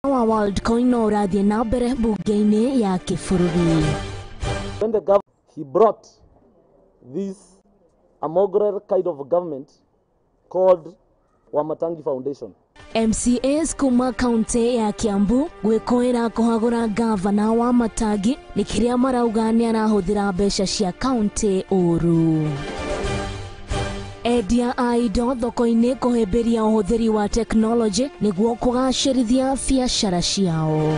Wa World Coin urathie na mbere bunge-ini ya kibũrũri. When the government, he brought this Mohoro kind of government called Wamatangi Foundation. MCAs kuma kaunti ya Kiambu gwikoira kuhagura gavana wa Matangi nikiria marauga ni arahuthira mbeca cia kaunti uru. Edia aido thoko-ini kuhimbiria uhuthiri wa technology niguo kugacirithia biacara ciao.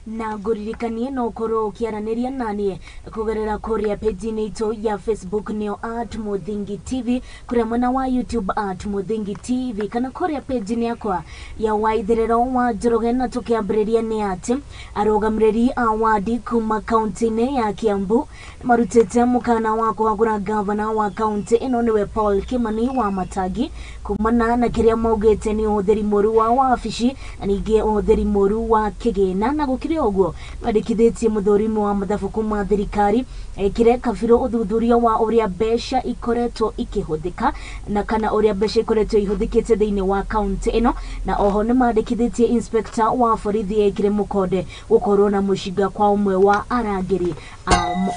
Na nguririkanie no korwo ukiaraniria nani kugerera kuria page-ini itu ya Facebook nio @Muthingi TV, kuria mwena wa YouTube @Muthingi TV, kana kuria page-ini yakwa ya Waitherero wa Njoroge. Na tukiambiriria ni ati arugamĩrĩri a wadi kuma kaunti-ini ya Kiambu marutite mukana wa kuhagura gavana wa kaunti ino niwe Paul Kimani wa Matangi kumana na kiria maugite ni uhuthiri moru wa wabici na ningi uhuthiri moru wa kigina. Na gukiri oguo bandikithitie muthurimu wa mathabu kuma thirikari ekire kabiro uthuthuria wa uria mbeca ikoretwo ikihuthika na kana uria mbeca ikoretwo ihuthikite thiini wa kaunti ino. Na oho ni mandikithitie inspector wa borithi ekire mukonde gukorwo na mushinga kwa umwe wa arangiri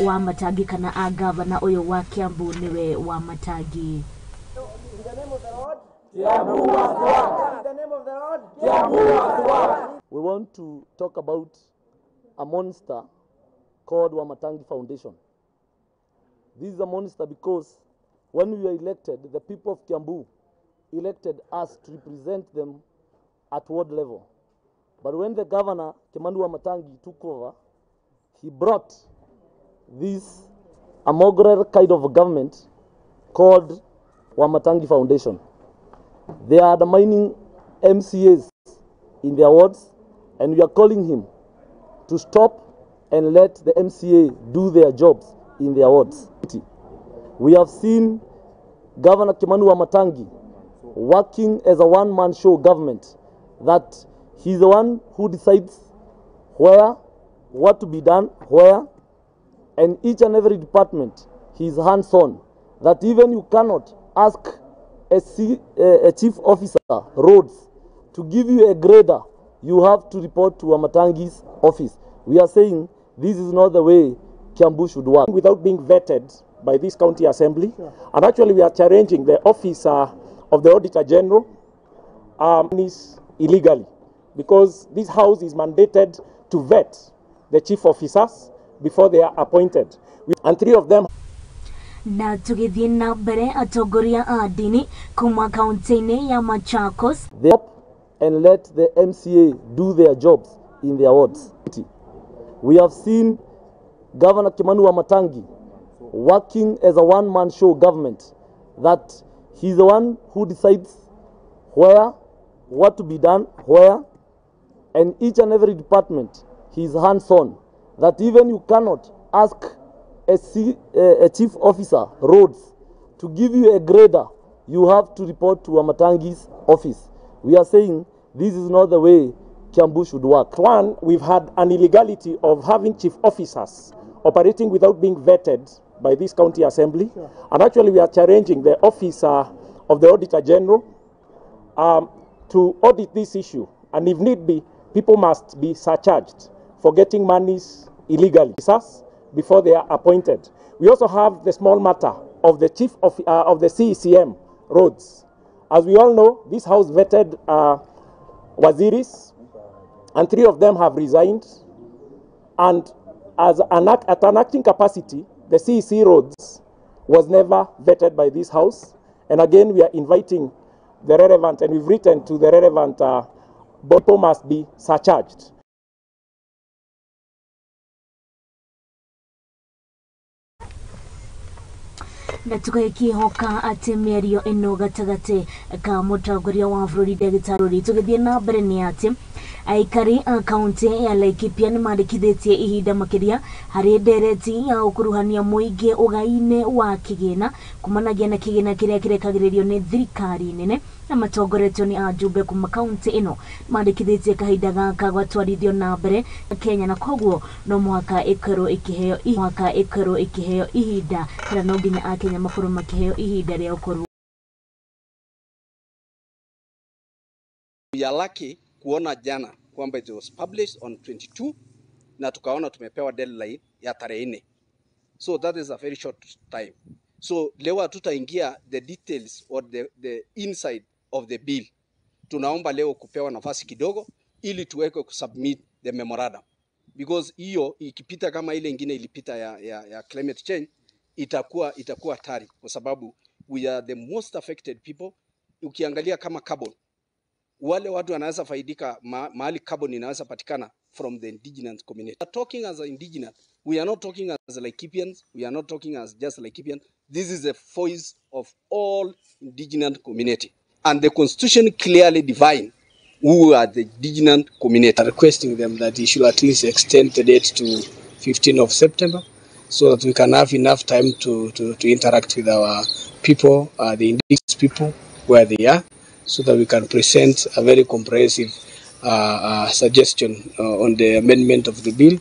wa Matangi kana a gavana uyu wa Kiambu niwe wa Matangi. We want to talk about a monster called Wamatangi Foundation. This is a monster because when we were elected, the people of Kiambu elected us to represent them at ward level. But when the governor, Kimani Wamatangi, took over, he brought this Mohoro kind of government called Wamatangi Foundation. They are undermining MCAs in their wards, and we are calling him to stop and let the MCA do their jobs in their wards. We have seen Governor Kimani Wamatangi working as a one-man show government, that he's the one who decides where, what to be done, where, and each and every department he's hands-on, that even you cannot ask a chief officer roads to give you a grader, you have to report to Wamatangi's office. We are saying this is not the way Kiambu should work. Without being vetted by this county assembly, and actually we are challenging the office of the Auditor General is illegally, because this house is mandated to vet the chief officers before they are appointed, and 3 of them. Na tugithie na mbere atongoria a dini kuma kaunti-ini ya Machakos they up and let the MCA do their jobs in their wards. We have seen Governor Kimani Wamatangi working as a one-man show government, that he's the one who decides where, what to be done, where, and each and every department he's hands-on, that even you cannot ask a chief officer roads to give you a grader, you have to report to Wamatangi's office. We are saying this is not the way Kiambu should work. One, we've had an illegality of having chief officers operating without being vetted by this county assembly. Sure. And actually we are challenging the office of the Auditor General to audit this issue. And if need be, people must be surcharged for getting monies illegally before they are appointed. We also have the small matter of the chief of the CECM roads. As we all know, this house vetted waziris, and 3 of them have resigned. And as at an acting capacity, the CEC roads was never vetted by this house. And again, we are inviting the relevant, and we've written to the relevant, people must be surcharged. Na tukihoka ati mĩario ĩno gatagati ka mũtongoria wa bũrũri Ndagĩtarĩ tugithie na mbere ni ati aikari a kaunti ya Laikipia ni mandikithitie ihinda makiria hari ndereti ya ukuruhania muingi ugai-ini wa kigina kumanagia na kigina kiria kirekagiririo ni thirikari nene na matongoretio ni ajumbe kuma kaunti ino mandikithitie kahinda gaka gwatwarithio na mbere Kenya, na koguo no muhaka ikorwo ikiheo ihinda kana no nginya Akenya makorwo makiheo ihinda ria ukorwo We are lucky kuona jana kwamba it was published on 22 na tukaona tumepewa deadline ya tarehe 4. So that is a very short time. So leo hatutaingia the details or the inside of the bill. Tunaomba leo kupewa nafasi kidogo ili tuweke kusubmit the memorandum. Because hiyo ikipita kama ile ingine ilipita ya climate change itakuwa hatari kwa sababu we are the most affected people. Ukiangalia kama carbon, wale watu wanaweza faidika mahali carbon inaweza patikana from the indigenous community. We are talking as an indigenous. We are not talking as Laikipians. We are not talking as just Laikipians. This is the voice of all indigenous community. And the constitution clearly defines who are the indigenous community. Requesting them that they should at least extend the date to 15th of September so that we can have enough time to interact with our people, the indigenous people, where they are, so that we can present a very comprehensive suggestion on the amendment of the bill,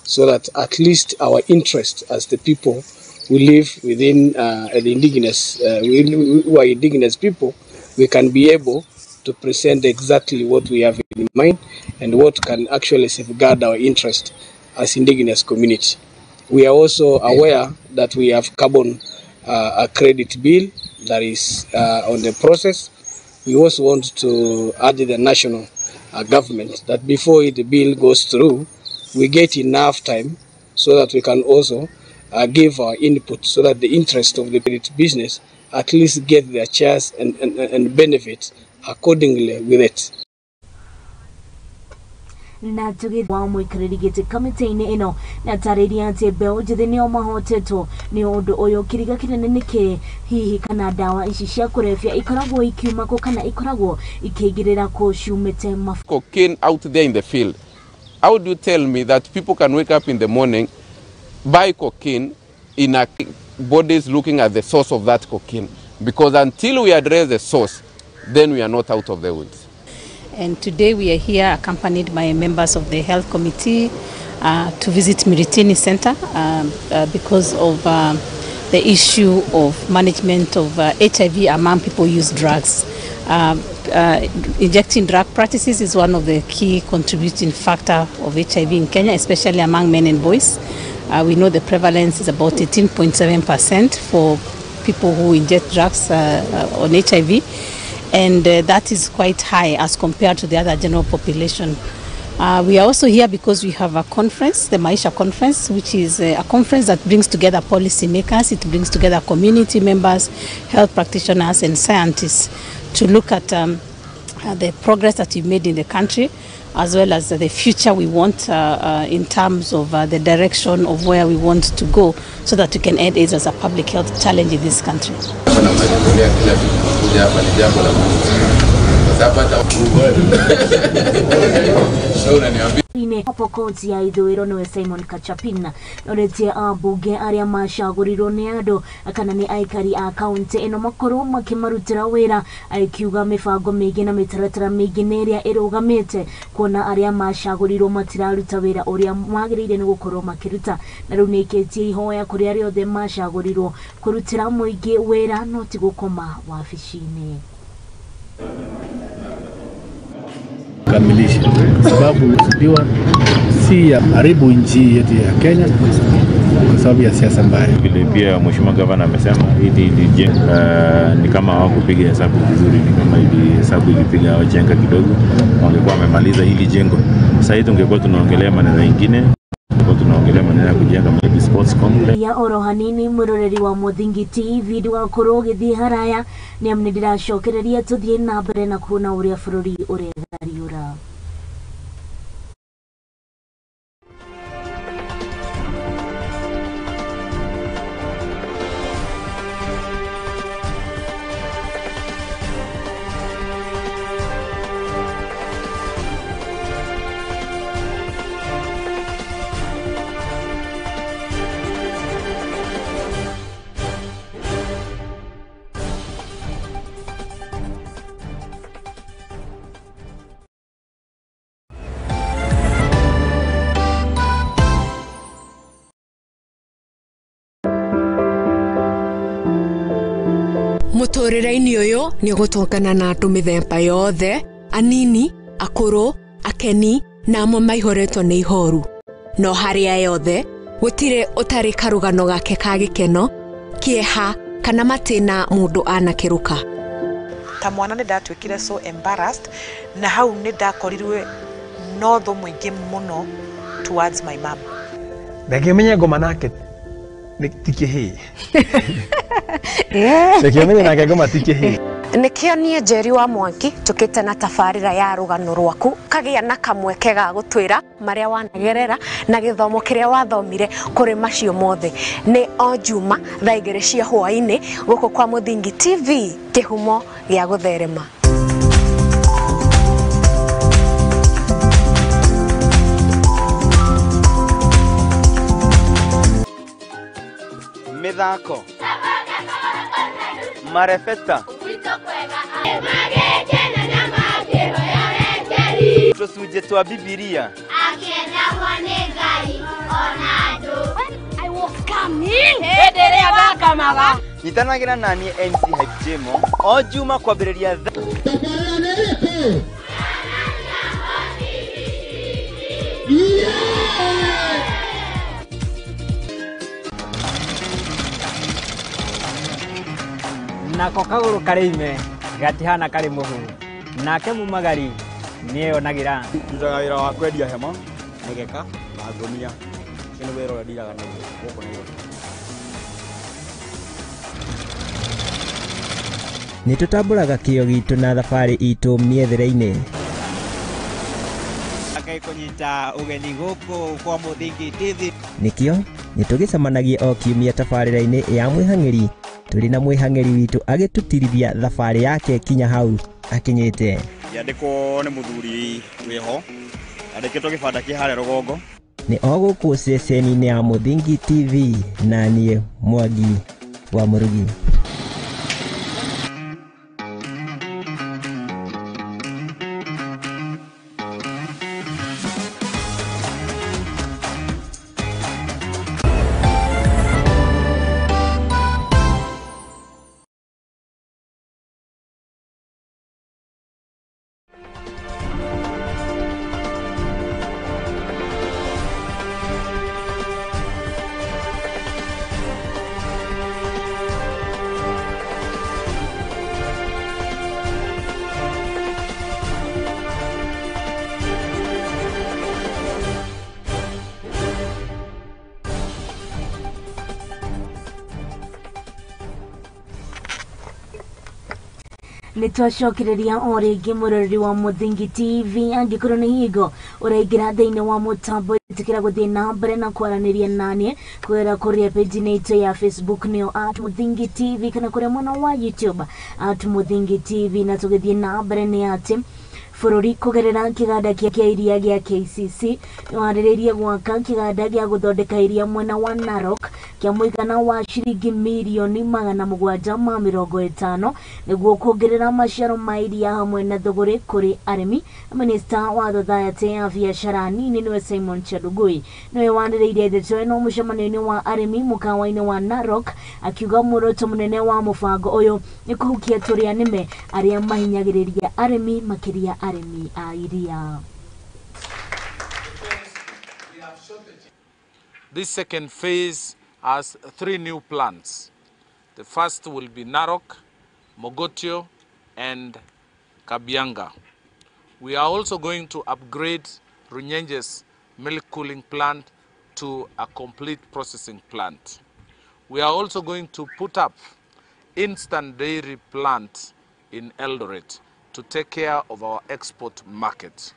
so that at least our interest as the people who live within the indigenous, who are indigenous people, we can be able to present exactly what we have in mind and what can actually safeguard our interest as indigenous community. We are also aware that we have carbon a credit bill that is on the process. We also want to urge the national government that before the bill goes through, we get enough time so that we can also give our input so that the interest of the credit business at least get their shares and benefit accordingly with it. Na tuge wa mwikirigite kamite-ini ino na tariria ati beo jithi nio mahotetwo ni undu uyu kiriga kinene niki hihi kana dawa ici cia kurefia ikoragwo ikiuma ko kana ikoragwo ikigirira ko ciumite cocaine out there in the field. How do you tell me that people can wake up in the morning, buy cocaine in a bodies looking at the source of that cocaine? Because until we address the source, then we are not out of the woods. And today we are here accompanied by members of the health committee to visit Miritini Center because of the issue of management of HIV among people who use drugs. Injecting drug practices is one of the key contributing factor of HIV in Kenya, especially among men and boys. We know the prevalence is about 18.7% for people who inject drugs on HIV. And that is quite high as compared to the other general population. We are also here because we have a conference, the Maisha Conference, which is a conference that brings together policy makers, it brings together community members, health practitioners and scientists to look at the progress that we've made in the country, as well as the future we want in terms of the direction of where we want to go, so that we can end AIDS as a public health challenge in this country. Hapo koti ya Waitherero niwe Simon Kachapina noretie abunge aria macagurirwo ni andu kana ni aikari a kaunti ino makorwo makimarutira wira akiuga mibango mingi na mitaratara mingi neria irugamite kuona aria macagurirwo matiraruta wira uria magirire ni gukorwo makiruta na riu nikitie ihoya kuri aria othe macagurirwo kurutira muingi wira no ti gukoma wabici-ini. Kamilisha sababu usipiwa si ya haribu nchi yetu ya Kenya kwa sababu ya siasa mbaya. Vile pia mheshimiwa gavana amesema hili ni kama hawakupiga hesabu vizuri, ni kama ili hesabu ilipiga wajenga kidogo, wangekuwa wamemaliza hili jengo. Sasa hivi tungekuwa tunaongelea maneno mengine, tunaongelea maneno ya kujenga maybe sports complex. Ya orohanini muroreri wa Muthingi TV wa kurogithi haraya ni amnidira shokereria tuthie na mbere na kuona uria bururi urethariura. Mutorera-ini uyu ni gutongana na andu mithemba yothe anini, akũrũ, akeni na amwe maihoretwo nĩ ihoru. No harĩa yothe gũtirĩ ũtarĩ karũgano gake ka gĩkeno, kĩeha kana matĩna mũndũ anakĩruka. Ta mwana nĩndatwĩkire so embarrassed na hau nĩndakorirwe no thũ mũingĩ mũno towards my mom. Ndakĩmenya ngoma nake tikĩhĩ. Ndakĩmenya nake ngoma tikĩhĩ. Nĩkĩo niĩ Njeri wa Mwangi tũkĩte na tabarĩra ya rũgano rwaku kagĩa na kamweke ga gũtwĩra marĩa wanagerera na gĩthomo kĩrĩa wathomire kũrĩ macio mothe. Nĩ o Juma thaa 2 cia hwaĩ-inĩ gũkũ kwa Mũthingi TV, kĩhumo gĩa gũtherema. Mithako marefeta tũcunjĩ twa Bibilia akĩendagwo nĩ Ngai ona andũ. I was coming hĩndĩ ĩrĩa ndakamaga. Nyitanagĩra naniĩ MC Hype Jemo o Juma kwambĩrĩria nako kagũrũ karĩ ime gatihana karĩ mũhuru nake mumagari nĩeyonagira. Ndutaga wĩra wa kwendia hema, mĩgeka na ngũnia. Ũcio nĩ wĩra ũrĩa ndiraga naguo gũkũ Nairobi. Nĩtũtambũraga kĩyo gitũ na thabarĩ itũ mĩethere-inĩ. Kũnyita ũgeni gũkũ kwa Mũthingi TV. Nĩkĩo nĩtũgĩcemanagia o kiumia tabarĩra-inĩ ya mwĩhang'ĩri. Tũrĩ na mwĩhang'ĩri witũ agĩtũtirithia thabarĩ yake kinya hau akinyĩte. Yandĩkwo nĩ mũthuri wĩho, yandĩkĩtwo kĩbanda kĩ harĩa rũgongo. Nĩ o gũkũ ceceni-inĩ ya Mũthingi TV na niĩ Mwangi wa Mũrugi. Nitwacokereria o rĩngĩ mũroreri wa Mũthingi TV angĩkorwo nĩ higo ũraingĩra thĩinĩ wa mũtambo ĩtĩkĩra gũthiĩ na mbere na kwaranĩria naniĩ kũgerera kũrĩa page-inĩ itũ ya Facebook nĩyo @Mũthingi TV kana kũrĩa mwena wa YouTube @Mũthingi TV, na tũgĩthiĩ na mbere nĩ atĩ bũrũri kũgerera kĩganda kĩa iria gĩa KCC nĩwarĩrĩirie gwaka kĩganda gĩa gũthondeka iria mwena wa Narok kĩa mũigana wa ciringi mirioni 750 nĩguo kuongerera maciaro ma iria hamwe na thogora kũrĩ arĩmi. Minista wa Society ya biacara nini nĩwe Simon Chadugui nĩwe wanĩrĩirie ndeto ĩno mũcemanio-inĩ wa arĩmi mũkawa-inĩ wa Narok, akiuga muoroto mũnene wa mũbango ũyũ nĩ kũhukia tũrĩa nĩme arĩa mahinyagĩrĩria arĩmi makĩria arĩmi a iria. This second phase has 3 new plants. The first will be Narok, Mogotio, and Kabianga. We are also going to upgrade Runyenje's milk cooling plant to a complete processing plant. We are also going to put up instant dairy plant in Eldoret to take care of our export market.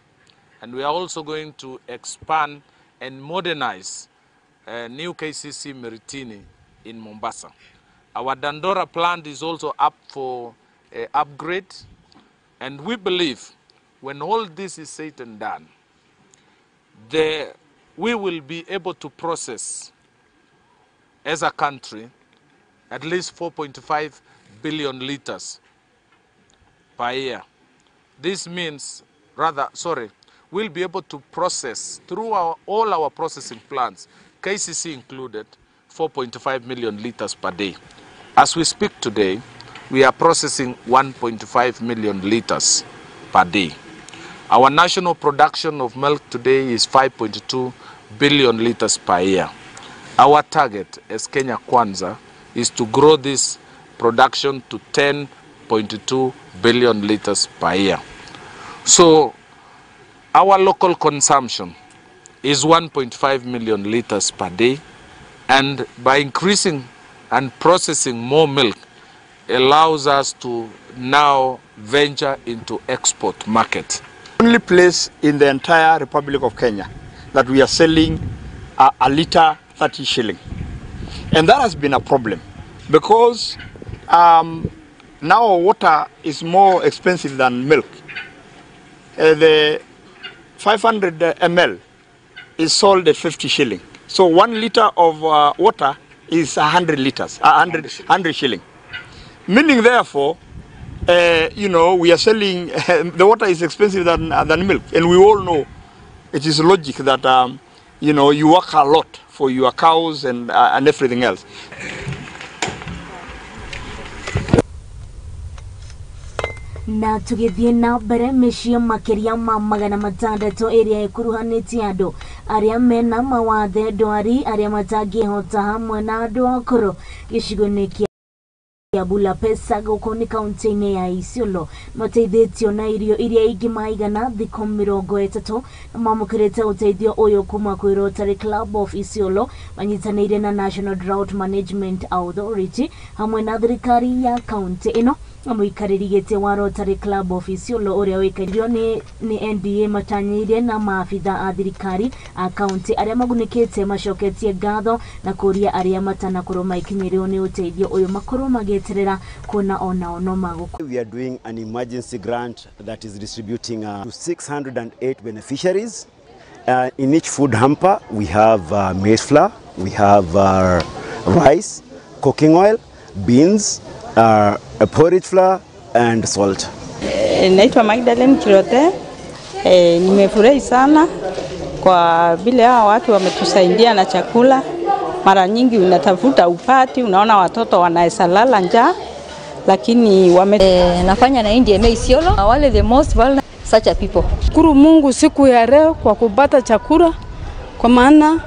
And we are also going to expand and modernize new KCC Meritini in Mombasa. Our Dandora plant is also up for upgrade, and we believe when all this is said and done, we will be able to process as a country at least 4.5 billion liters per year. This means, we'll be able to process through all our processing plants, KCC included, 4.5 million liters per day. As we speak today, we are processing 1.5 million liters per day. Our national production of milk today is 5.2 billion liters per year. Our target as Kenya Kwanza is to grow this production to 10.2 billion liters per year. So our local consumption is 1.5 million liters per day, and by increasing and processing more milk allows us to now venture into export market. Only place in the entire Republic of Kenya that we are selling a liter 30 shilling. And that has been a problem because now water is more expensive than milk. The 500 ml is sold at 50 shilling. So 1 liter of water is 100 liters, 100 shilling. Meaning therefore, you know, we are selling, the water is expensive than milk. And we all know it is logic that, you know, you work a lot for your cows and everything else. Na tugithie na mbere mĩciĩ makĩria ma 600 area ĩkuruhanĩtie andũ arĩa mena mawathe ndwari arĩa matangĩhota hamwe na andũ akũrũ gĩcigo-inĩ kĩa Bulapesa gũkũ nĩ kaunti-inĩ ya Isiolo mateithĩtio na irio iria ingĩmaigana thikũ 30 na mamũkĩrĩte ũteithio ũyũ kuma kwĩ Rotary Club of Isiolo manyitanĩire na National Drought Management Authority hamwe na thirikari ya kaunti ĩno. Mũikarĩri gĩtĩ wa Rotary Club of Isiolo ũrĩa wĩkairio nĩ NDA matanyĩire na maabitha a thirikari a kaunti arĩa magunĩkĩte macoketie ngatho na kũria arĩa matanakorwo maikinyĩrĩrwo nĩ ũteithio ũyũ makorwo magĩeterera kuona onao no magũkũ. We are doing an emergency grant that is distributing to 608 beneficiaries. In each food hamper we have maize flour, we have rice, cooking oil, beans, a porridge flour and salt. Naitwa Magdalene Kirote. Nimefurahi sana kwa vile hawa watu wametusaidia na chakula. Mara nyingi unatafuta upati, unaona watoto wanaesalala njaa, lakini nafanya na NDMA Isiolo wale the most vulnerable such a people. Shukuru Mungu siku ya leo kwa kupata chakula, kwa maana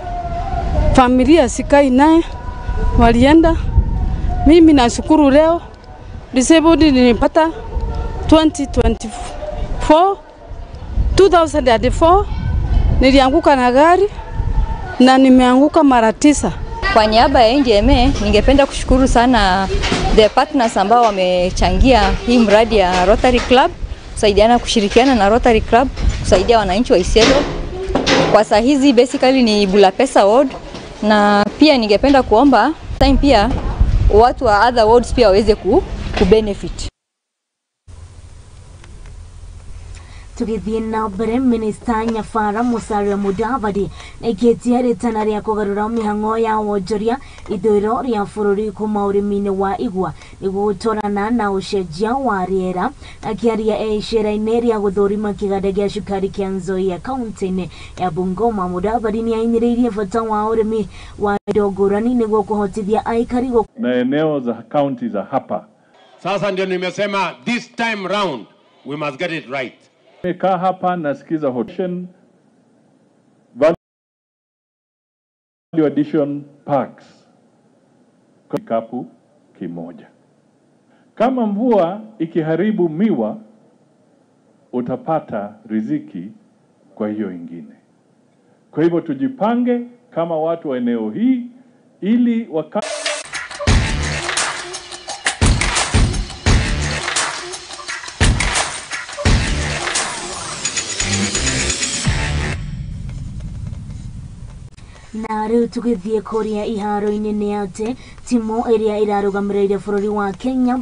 familia sikai naye walienda. Mimi nashukuru leo disabled nilipata 2024 nilianguka na gari na nimeanguka mara 9. Kwa niaba ya NDMA ningependa kushukuru sana the partners ambao wamechangia hii mradi ya Rotary Club, kusaidiana kushirikiana na Rotary Club kusaidia wananchi wa Isiolo. Kwa saa hizi basically ni Bulapesa ward, na pia ningependa kuomba time pia watu wa other wards pia waweze kubenefit. Tugithie na mbere Minister Nyafara Musalia Mudavadi nĩaigĩtie rĩtana rĩa kũgarũra mĩhang'o ya wonjoria ithũĩro rĩa bũrũri kuma ũrĩmi-inĩ wa igwa nĩguo gũtwarana na ũcenjia wa rĩera. Akĩaria icera-inĩ rĩa gũthũrima kĩganda gĩa cukari kĩa Nzoia kaunti-inĩ ya Bungoma, Mudavadi nĩahinyĩrĩirie bata wa ũrĩmi wa indo ngũrani nĩguo kũhotithia aikari na eneo za kaunti za hapa. Sasa ndio nimesema this time round we must get it right. Nimekaa hapa nasikiza hotion value addition packs kwa kikapu kimoja. Kama mvua ikiharibu miwa utapata riziki kwa hiyo ingine. Kwa hivyo tujipange kama watu wa eneo hii ili na rĩu tũgĩthiĩ kũrĩa iharo-inĩ nĩ atĩ timu ĩrĩa ĩrarũgamĩrĩire bũrũri wa Kenya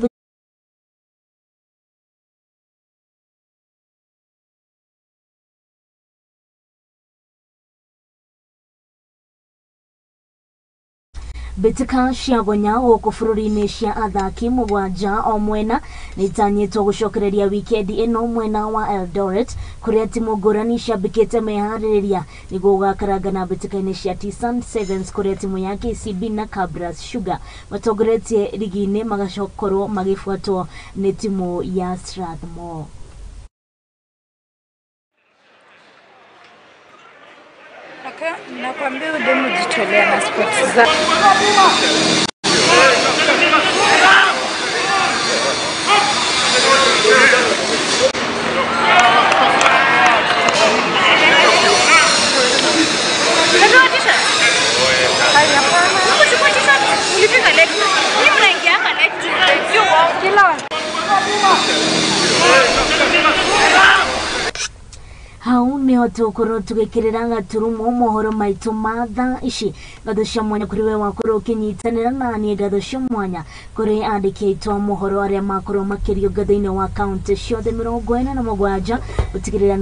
Bitika cia gonya gũkũ bũrũri-inĩ cia athaki mũgwanja o mwena nĩitanyĩtwo gũcokereria wikendi ĩno mwena wa Eldoret kũrĩa timu ngũrani ciambĩkĩte meharĩrĩria nĩguo gũgakaranga na mbĩtĩka-inĩ cia T-Sun Sevens kũrĩa timu ya KCB na Kabras Sugar matongoretie ligi-inĩ magacokorwo magĩbuatwo nĩ timu ya Strathmore. nakwambia demu jitolea na sports za Haume otokoro tugekiranga turumo mohoro maitu matha ici gathusha mwanya kuri we wakoro kinyitanira nani gathusha mwanya kuri andike itwa mohoro aria makoro makirio gathaine wa county ciothe 47 utigirira